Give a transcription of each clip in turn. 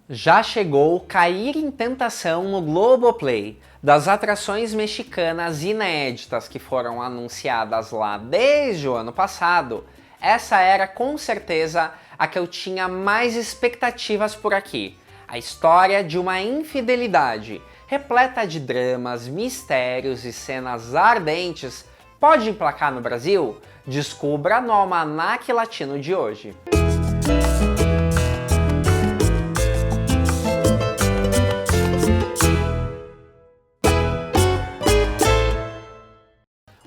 Já chegou Cair em Tentação no Globoplay. Das atrações mexicanas inéditas que foram anunciadas lá desde o ano passado, essa era com certeza a que eu tinha mais expectativas por aqui. A história de uma infidelidade, repleta de dramas, mistérios e cenas ardentes, pode emplacar no Brasil? Descubra no Almanaque Latino de hoje.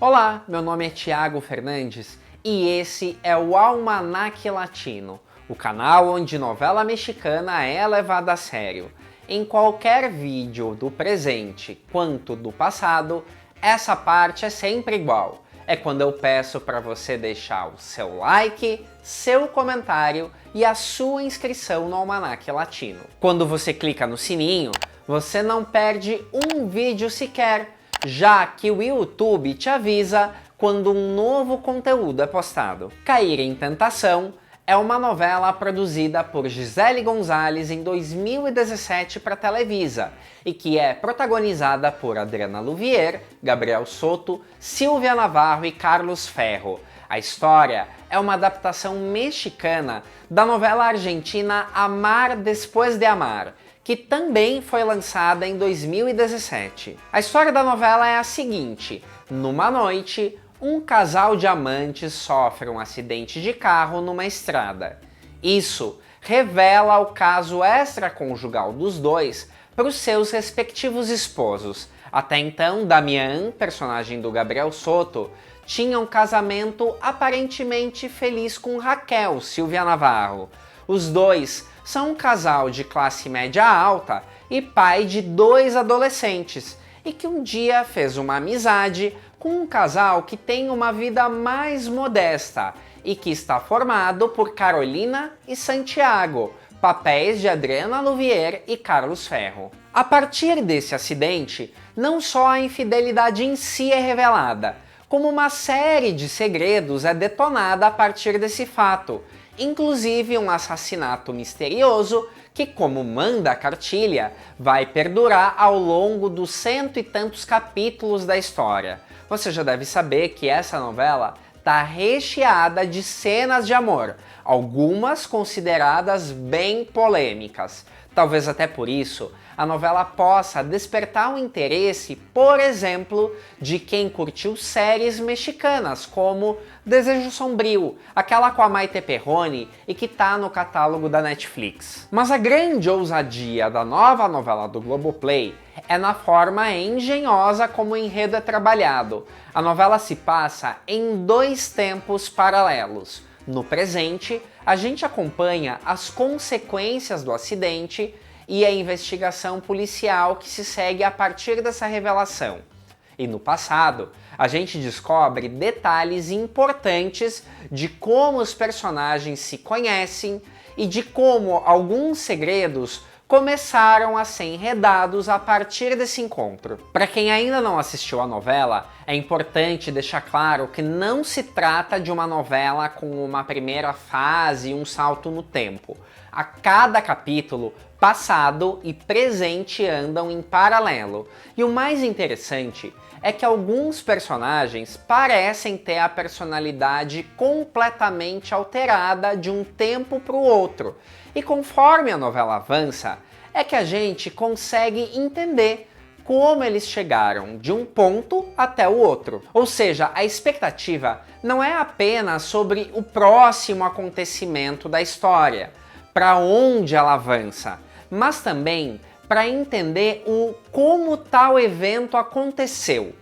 Olá, meu nome é Thiago Fernandes e esse é o Almanaque Latino, o canal onde novela mexicana é levada a sério. Em qualquer vídeo do presente quanto do passado, essa parte é sempre igual. É quando eu peço para você deixar o seu like, seu comentário e a sua inscrição no Almanaque Latino. Quando você clica no sininho, você não perde um vídeo sequer, já que o YouTube te avisa quando um novo conteúdo é postado. Cair em Tentação é uma novela produzida por Gisele Gonzalez em 2017 para Televisa e que é protagonizada por Adriana Luvier, Gabriel Soto, Silvia Navarro e Carlos Ferro. A história é uma adaptação mexicana da novela argentina Amar Después de Amar, que também foi lançada em 2017. A história da novela é a seguinte: numa noite, um casal de amantes sofre um acidente de carro numa estrada. Isso revela o caso extraconjugal dos dois para os seus respectivos esposos. Até então, Damián, personagem do Gabriel Soto, tinha um casamento aparentemente feliz com Raquel, Silvia Navarro. Os dois são um casal de classe média alta e pai de 2 adolescentes, e que um dia fez uma amizade com um casal que tem uma vida mais modesta e que está formado por Carolina e Santiago, papéis de Adriana Luvier e Carlos Ferro. A partir desse acidente, não só a infidelidade em si é revelada, como uma série de segredos é detonada a partir desse fato, inclusive um assassinato misterioso que, como manda a cartilha, vai perdurar ao longo dos 100 e tantos capítulos da história. Você já deve saber que essa novela está recheada de cenas de amor, algumas consideradas bem polêmicas. Talvez até por isso a novela possa despertar o interesse, por exemplo, de quem curtiu séries mexicanas como Desejo Sombrio, aquela com a Maite Perroni e que tá no catálogo da Netflix. Mas a grande ousadia da nova novela do Globoplay é na forma engenhosa como o enredo é trabalhado. A novela se passa em 2 tempos paralelos. No presente, a gente acompanha as consequências do acidente e a investigação policial que se segue a partir dessa revelação. E no passado, a gente descobre detalhes importantes de como os personagens se conhecem e de como alguns segredos começaram a ser enredados a partir desse encontro. Para quem ainda não assistiu a novela, é importante deixar claro que não se trata de uma novela com uma primeira fase e um salto no tempo. A cada capítulo, passado e presente andam em paralelo. E o mais interessante é que alguns personagens parecem ter a personalidade completamente alterada de um tempo para o outro. E conforme a novela avança, é que a gente consegue entender como eles chegaram de um ponto até o outro. Ou seja, a expectativa não é apenas sobre o próximo acontecimento da história, para onde ela avança, mas também para entender como tal evento aconteceu,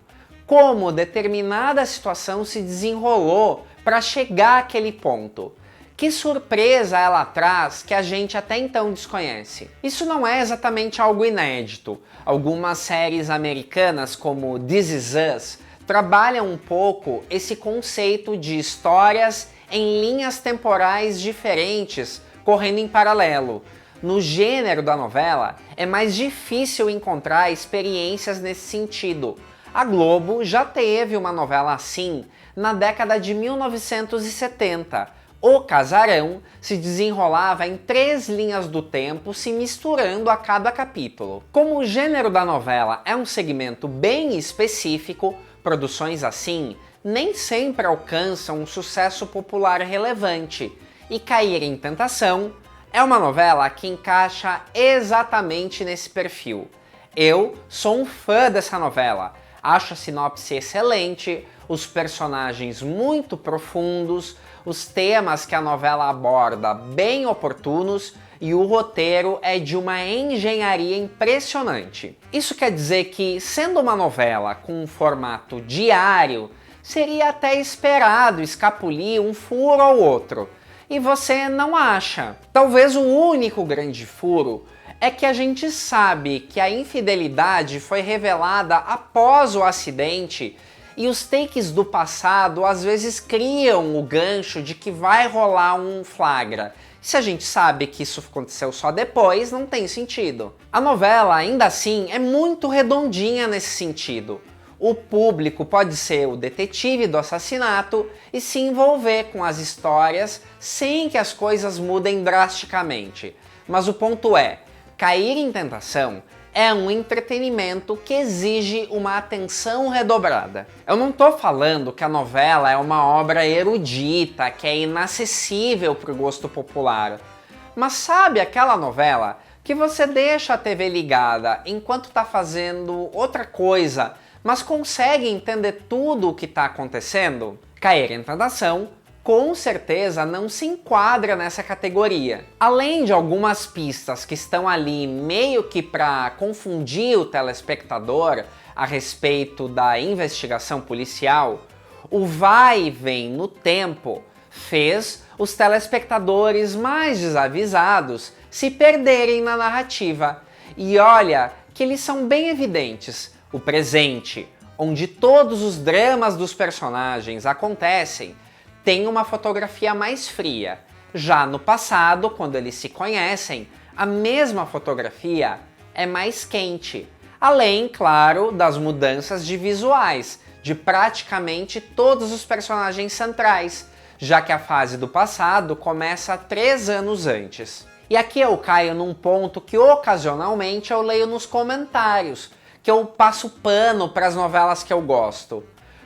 como determinada situação se desenrolou para chegar àquele ponto. Que surpresa ela traz que a gente até então desconhece. Isso não é exatamente algo inédito. Algumas séries americanas, como This Is Us, trabalham um pouco esse conceito de histórias em linhas temporais diferentes, correndo em paralelo. No gênero da novela, é mais difícil encontrar experiências nesse sentido. A Globo já teve uma novela assim na década de 1970, O Casarão se desenrolava em 3 linhas do tempo, se misturando a cada capítulo. Como o gênero da novela é um segmento bem específico, produções assim nem sempre alcançam um sucesso popular relevante, e Cair em Tentação é uma novela que encaixa exatamente nesse perfil. Eu sou um fã dessa novela, acho a sinopse excelente, os personagens muito profundos, os temas que a novela aborda bem oportunos e o roteiro é de uma engenharia impressionante. Isso quer dizer que, sendo uma novela com um formato diário, seria até esperado escapulir um furo ou outro. E você não acha. Talvez o único grande furo é que a gente sabe que a infidelidade foi revelada após o acidente e os takes do passado às vezes criam o gancho de que vai rolar um flagra. Se a gente sabe que isso aconteceu só depois, não tem sentido. A novela, ainda assim, é muito redondinha nesse sentido. O público pode ser o detetive do assassinato e se envolver com as histórias sem que as coisas mudem drasticamente. Mas o ponto é, Cair em Tentação é um entretenimento que exige uma atenção redobrada. Eu não tô falando que a novela é uma obra erudita, que é inacessível para o gosto popular. Mas sabe aquela novela que você deixa a TV ligada enquanto tá fazendo outra coisa, mas consegue entender tudo o que está acontecendo? Cair em Tentação com certeza não se enquadra nessa categoria. Além de algumas pistas que estão ali meio que para confundir o telespectador a respeito da investigação policial, o vai e vem no tempo fez os telespectadores mais desavisados se perderem na narrativa. E olha que eles são bem evidentes. O presente, onde todos os dramas dos personagens acontecem, tem uma fotografia mais fria. Já no passado, quando eles se conhecem, a mesma fotografia é mais quente. Além, claro, das mudanças de visuais de praticamente todos os personagens centrais, já que a fase do passado começa 3 anos antes. E aqui eu caio num ponto que ocasionalmente eu leio nos comentários, que eu passo pano para as novelas que eu gosto.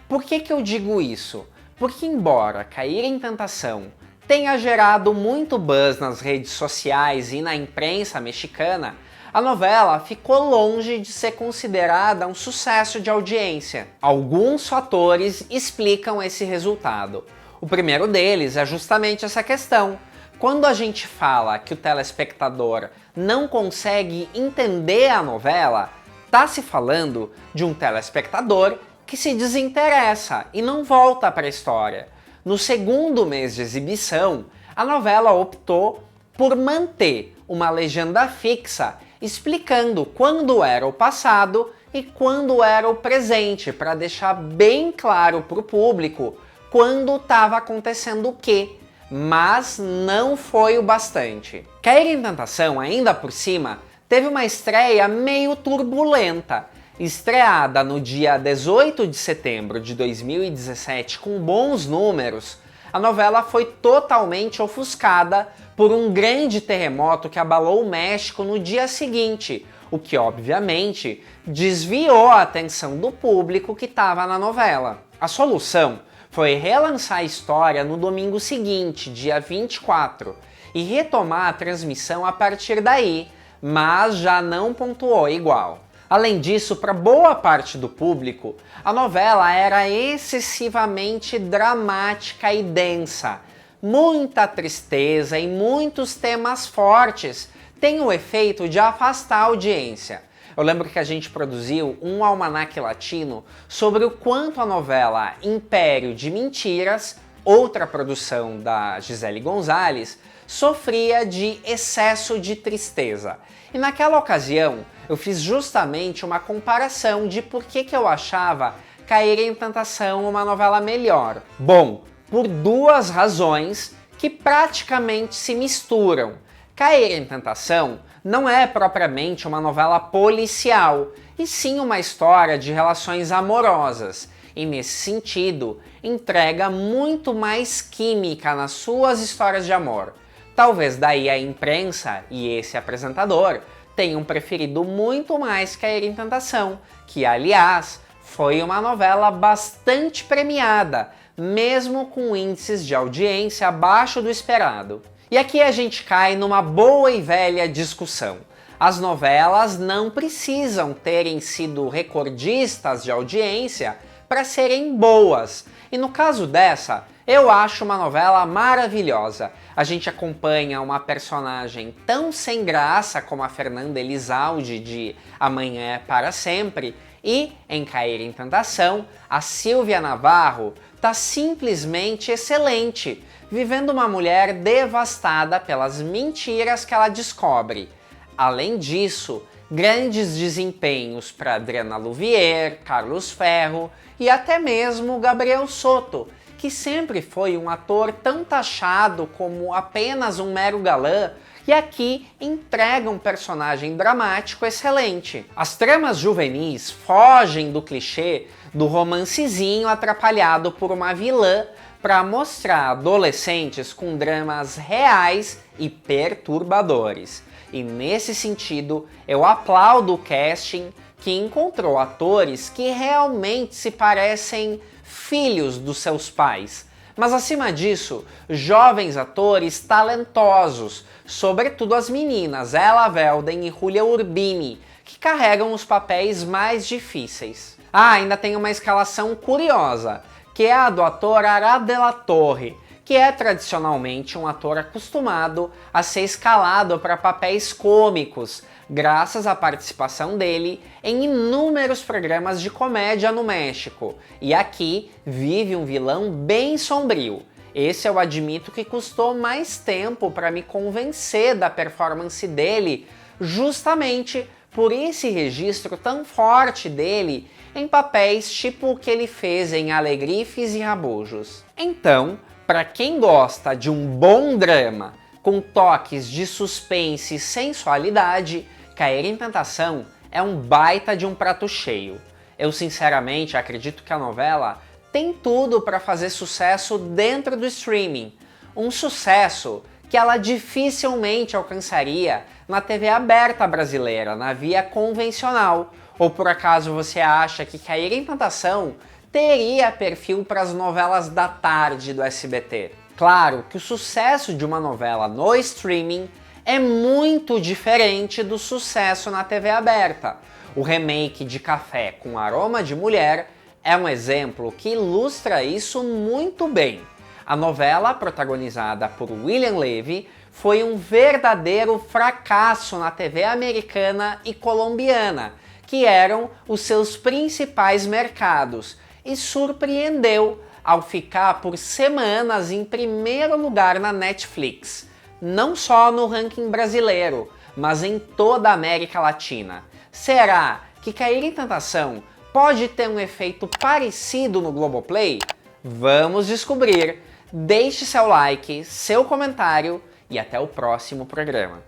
Por que eu digo isso? Porque embora Cair em Tentação tenha gerado muito buzz nas redes sociais e na imprensa mexicana, a novela ficou longe de ser considerada um sucesso de audiência. Alguns fatores explicam esse resultado. O primeiro deles é justamente essa questão. Quando a gente fala que o telespectador não consegue entender a novela, tá se falando de um telespectador que se desinteressa e não volta para a história. No segundo mês de exibição, a novela optou por manter uma legenda fixa explicando quando era o passado e quando era o presente, para deixar bem claro para o público quando estava acontecendo o quê. Mas não foi o bastante. Cair em Tentação, ainda por cima, teve uma estreia meio turbulenta. Estreada no dia 18 de setembro de 2017 com bons números, a novela foi totalmente ofuscada por um grande terremoto que abalou o México no dia seguinte, o que obviamente desviou a atenção do público que estava na novela. A solução foi relançar a história no domingo seguinte, dia 24, e retomar a transmissão a partir daí, mas já não pontuou igual. Além disso, para boa parte do público, a novela era excessivamente dramática e densa. Muita tristeza e muitos temas fortes têm o efeito de afastar a audiência. Eu lembro que a gente produziu um almanaque latino sobre o quanto a novela Império de Mentiras, outra produção da Gisele Gonzalez, sofria de excesso de tristeza. E naquela ocasião, eu fiz justamente uma comparação de por que eu achava Cair em Tentação uma novela melhor. Bom, por 2 razões que praticamente se misturam. Cair em Tentação não é propriamente uma novela policial, e sim uma história de relações amorosas. E nesse sentido, entrega muito mais química nas suas histórias de amor. Talvez daí a imprensa e esse apresentador tenham preferido muito mais Cair em Tentação, que aliás foi uma novela bastante premiada, mesmo com índices de audiência abaixo do esperado. E aqui a gente cai numa boa e velha discussão. As novelas não precisam terem sido recordistas de audiência para serem boas. E no caso dessa, eu acho uma novela maravilhosa. A gente acompanha uma personagem tão sem graça como a Fernanda Elizalde de Amanhã é para Sempre, e em Cair em Tentação, a Silvia Navarro tá simplesmente excelente, vivendo uma mulher devastada pelas mentiras que ela descobre. Além disso, grandes desempenhos para Adriana Louvier, Carlos Ferro e até mesmo Gabriel Soto, que sempre foi um ator tão taxado como apenas um mero galã, e aqui entrega um personagem dramático excelente. As tramas juvenis fogem do clichê do romancezinho atrapalhado por uma vilã para mostrar adolescentes com dramas reais e perturbadores. E nesse sentido, eu aplaudo o casting que encontrou atores que realmente se parecem filhos dos seus pais. Mas acima disso, jovens atores talentosos, sobretudo as meninas Ella Welden e Julia Urbini, que carregam os papéis mais difíceis. Ainda tem uma escalação curiosa, que é a do ator Ará de la Torre, que é tradicionalmente um ator acostumado a ser escalado para papéis cômicos, graças à participação dele em inúmeros programas de comédia no México, e aqui vive um vilão bem sombrio. Esse eu admito que custou mais tempo para me convencer da performance dele, justamente por esse registro tão forte dele em papéis tipo o que ele fez em Alegrifes e Rabujos. Então, para quem gosta de um bom drama com toques de suspense e sensualidade, Cair em Tentação é um baita de um prato cheio. Eu sinceramente acredito que a novela tem tudo para fazer sucesso dentro do streaming. Um sucesso que ela dificilmente alcançaria na TV aberta brasileira, na via convencional. Ou por acaso você acha que Cair em Tentação teria perfil para as novelas da tarde do SBT? Claro que o sucesso de uma novela no streaming é muito diferente do sucesso na TV aberta. O remake de Café com Aroma de Mulher é um exemplo que ilustra isso muito bem. A novela, protagonizada por William Levy, foi um verdadeiro fracasso na TV americana e colombiana, que eram os seus principais mercados, e surpreendeu ao ficar por semanas em primeiro lugar na Netflix, não só no ranking brasileiro, mas em toda a América Latina. Será que Cair em Tentação pode ter um efeito parecido no Globoplay? Vamos descobrir! Deixe seu like, seu comentário e até o próximo programa.